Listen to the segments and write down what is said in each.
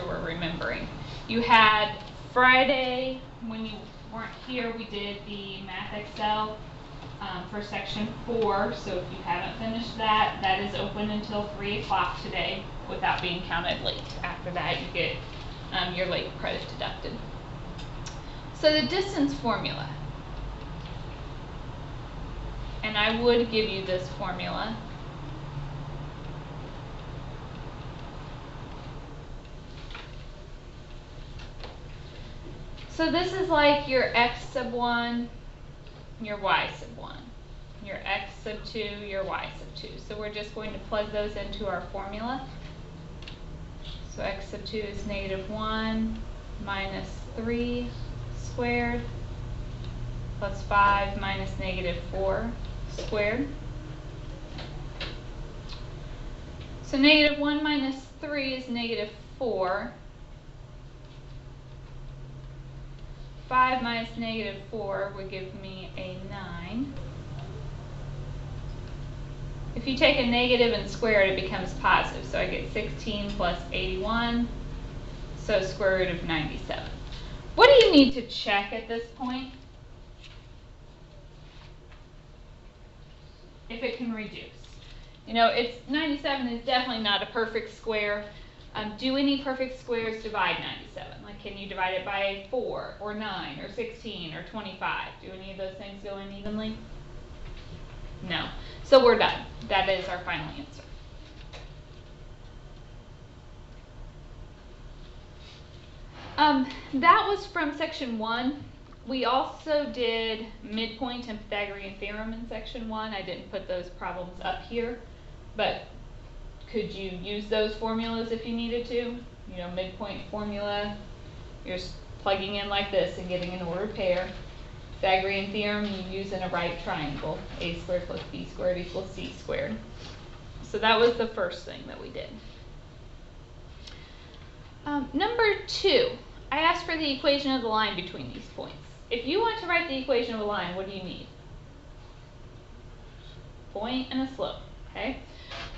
sure we're remembering. You had Friday, when you weren't here, we did the Math Excel for section 4. So if you haven't finished that, that is open until 3 o'clock today without being counted late. After that, you get your late credit deducted. So the distance formula, and I would give you this formula. So this is like your x sub 1, your y sub 1, your x sub 2, your y sub 2. So we're just going to plug those into our formula. So x sub 2 is negative 1 minus 3 squared plus 5 minus negative 4 squared. So negative 1 minus 3 is negative 4. 5 minus negative 4 would give me a 9. If you take a negative and square it, it becomes positive. So I get 16 plus 81, so square root of 97. What do you need to check at this point? If it can reduce. You know, 97 is definitely not a perfect square. Do any perfect squares divide 97? Like, can you divide it by 4 or 9 or 16 or 25? Do any of those things go in evenly? No. So we're done. That is our final answer. That was from section 1. We also did midpoint and Pythagorean theorem in section 1. I didn't put those problems up here, but could you use those formulas if you needed to? You know, midpoint formula, you're plugging in like this and getting an ordered pair. Pythagorean theorem, you use in a right triangle. A squared plus b squared equals c squared. So that was the first thing that we did. Number 2, I asked for the equation of the line between these points. If you want to write the equation of a line, what do you need? Point and a slope, okay?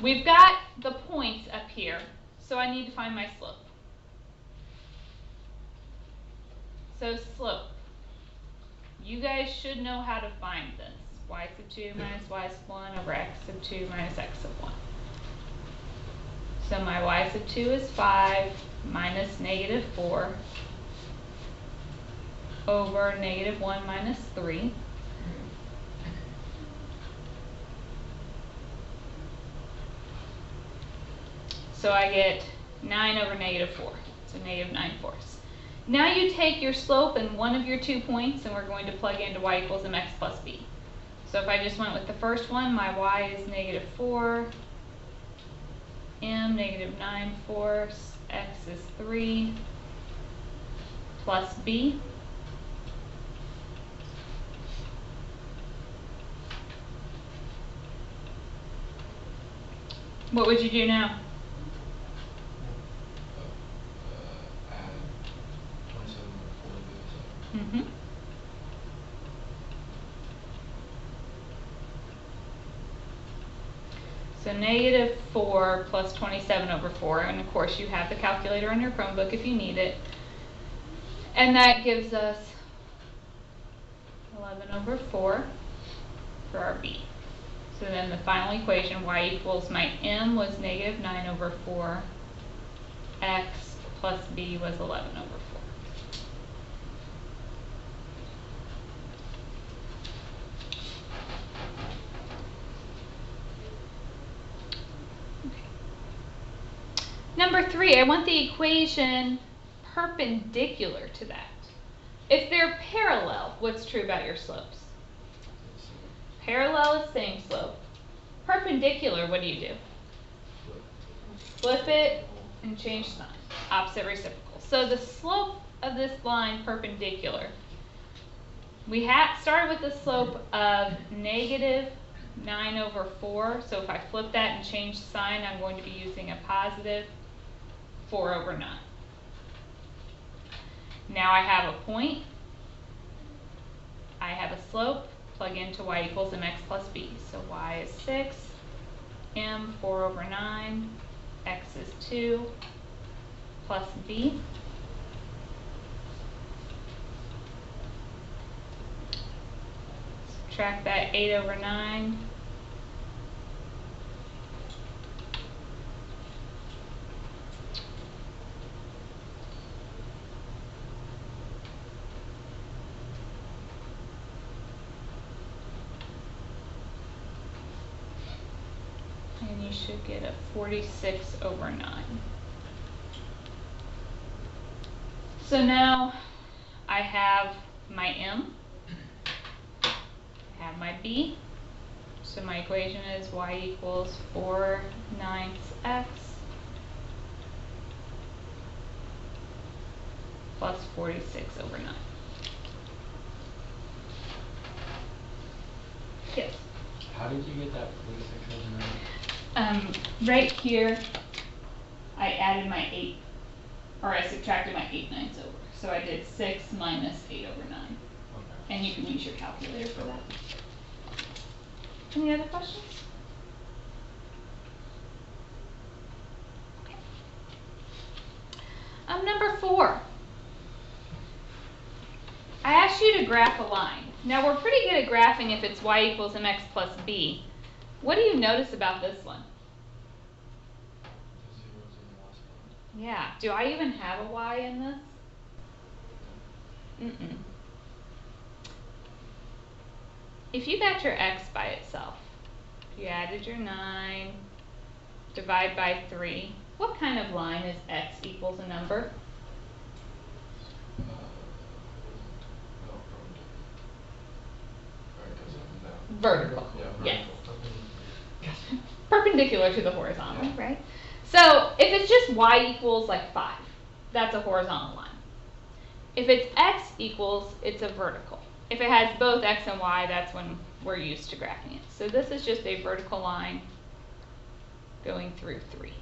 We've got the points up here, so I need to find my slope. So slope. You guys should know how to find this. Y sub 2 minus y sub 1 over x sub 2 minus x sub 1. So my y sub 2 is 5 minus negative 4 over negative 1 minus 3. So I get 9 over negative 4, so negative 9/4. Now you take your slope and one of your 2 points, and we're going to plug into y equals mx plus b. So if I just went with the first one, my y is negative 4, m negative 9/4, x is 3, plus b. What would you do now? Mm-hmm. So negative 4 plus 27 over 4, and of course you have the calculator on your Chromebook if you need it. And that gives us 11 over 4 for our b. So then the final equation, y equals, my m was negative 9 over 4, x plus b was 11 over 4. Number 3, I want the equation perpendicular to that. If they're parallel, what's true about your slopes? Parallel is same slope. Perpendicular, what do? Flip it and change sign. Opposite reciprocal. So the slope of this line perpendicular, we started with the slope of negative 9 over 4. So if I flip that and change sign, I'm going to be using a positive 4 over 9. Now I have a point. I have a slope. Plug into y equals mx plus b. So y is 6, m 4 over 9, x is 2, plus b. Subtract that 8 over 9. And you should get a 46 over 9. So now I have my m, I have my b, so my equation is y equals 4/9 x plus 46 over 9. Yes? How did you get that 46 over 9? Right here, I added my 8, or I subtracted my 8/9 over. So I did 6 minus 8 over 9. Okay. And you can use your calculator for that. Any other questions? Okay. Number 4. I asked you to graph a line. Now we're pretty good at graphing if it's y equals mx plus b. What do you notice about this one? The zeros in the last one. Yeah. Do I even have a y in this? Mm-mm. If you got your x by itself, you added your 9, divide by 3, what kind of line is x equals a number? No, perpendicular. It goes up and down. Vertical. Yeah, Yes. vertical. Perpendicular to the horizontal, Yeah. right? So if it's just y equals like 5, that's a horizontal line. If it's x equals, it's a vertical. If it has both x and y, that's when we're used to graphing it. So this is just a vertical line going through 3.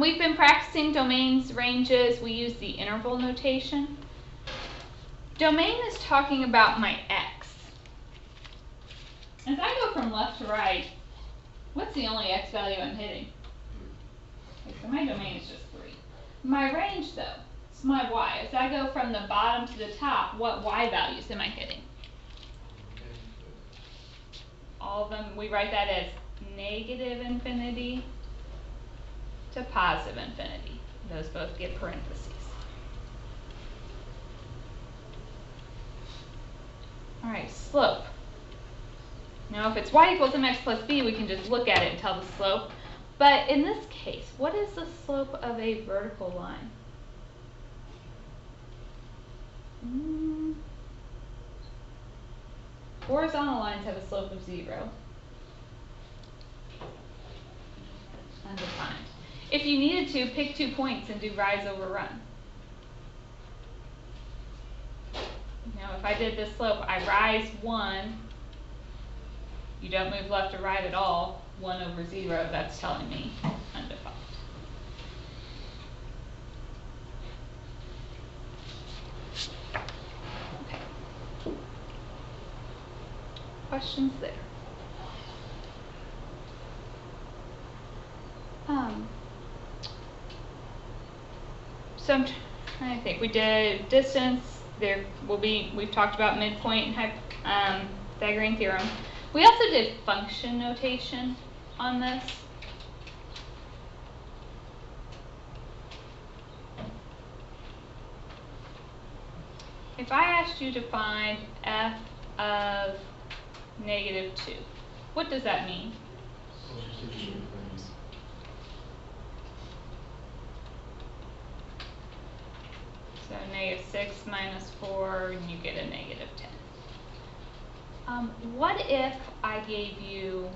We've been practicing domains, ranges. We use the interval notation. Domain is talking about my x. As I go from left to right, what's the only x value I'm hitting? Okay, so my domain is just 3. My range, though, is my y. As I go from the bottom to the top, what y values am I hitting? All of them, we write that as negative infinity to positive infinity. Those both get parentheses. All right, slope. Now, if it's y equals mx plus b, we can just look at it and tell the slope. But in this case, what is the slope of a vertical line? Horizontal lines have a slope of 0. Undefined. If you needed to, pick 2 points and do rise over run. Now, if I did this slope, I rise 1. You don't move left or right at all. 1 over 0, that's telling me undefined. Okay. Questions there? So I'm trying to think. We did distance. There will be. We've talked about midpoint and Pythagorean theorem. We also did function notation on this. If I asked you to find f of -2, what does that mean? So -6 minus 4, and you get a -10. What if I gave you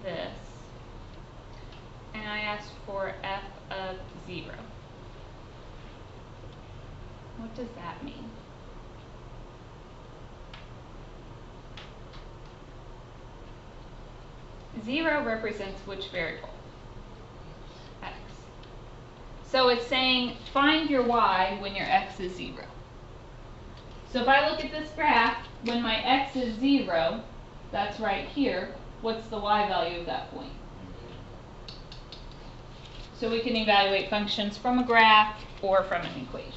this, and I asked for f of 0? What does that mean? Zero represents which variable? X. So it's saying find your y when your x is 0. So if I look at this graph, when my x is 0, that's right here, what's the y value of that point? So we can evaluate functions from a graph or from an equation.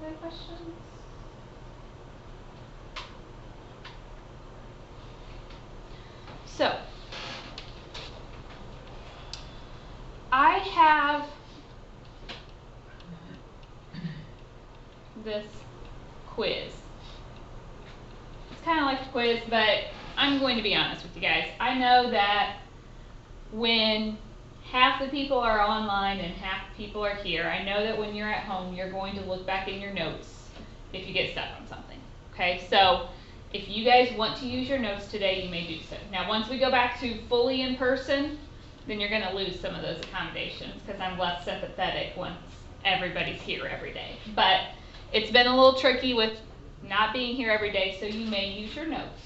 Other questions? So, I have this quiz. It's kind of like a quiz, but I'm going to be honest with you guys. I know that when half the people are online and half the people are here, I know that when you're at home, you're going to look back in your notes if you get stuck on something. Okay, so if you guys want to use your notes today, you may do so. Now, once we go back to fully in person, then you're going to lose some of those accommodations because I'm less sympathetic once everybody's here every day. But it's been a little tricky with not being here every day, so you may use your notes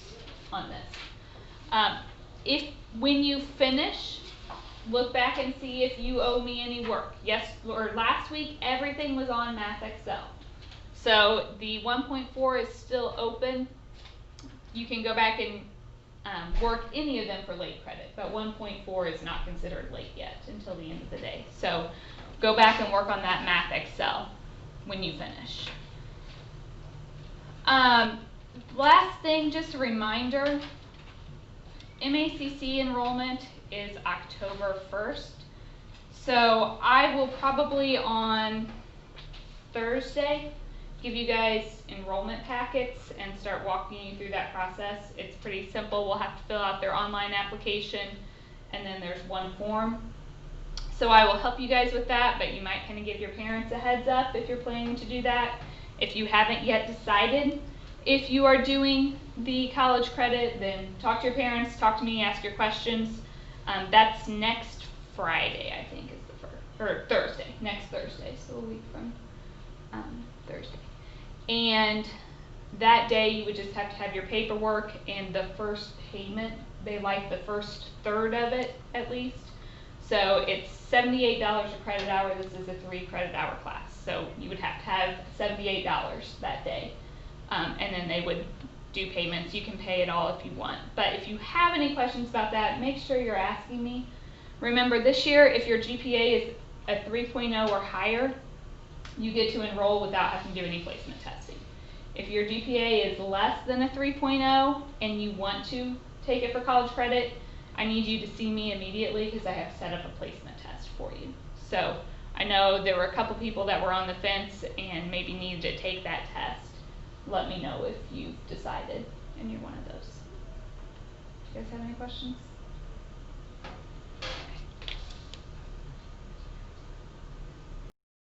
on this. If when you finish, look back and see if you owe me any work. Yes, or last week everything was on Math Excel. So the 1.4 is still open. You can go back and work any of them for late credit, but 1.4 is not considered late yet until the end of the day. So go back and work on that Math Excel when you finish. Last thing, just a reminder, MACC enrollment is October 1st. So I will probably on Thursday give you guys enrollment packets and start walking you through that process. It's pretty simple. We'll have to fill out their online application, and then there's one form. So I will help you guys with that, but you might kind of give your parents a heads up if you're planning to do that. If you haven't yet decided if you are doing the college credit, then talk to your parents, talk to me, ask your questions. That's next Friday, I think, is the first, or Thursday, next Thursday, so a week from Thursday. And that day you would just have to have your paperwork and the first payment. They like the first third of it at least. So it's $78 a credit hour. This is a 3 credit hour class. So you would have to have $78 that day. And then they would do payments. You can pay it all if you want. But if you have any questions about that, make sure you're asking me. Remember, this year, if your GPA is a 3.0 or higher, you get to enroll without having to do any placement testing. If your GPA is less than a 3.0 and you want to take it for college credit, I need you to see me immediately because I have set up a placement test for you. So I know there were a couple people that were on the fence and maybe needed to take that test. Let me know if you've decided and you're one of those. You guys have any questions?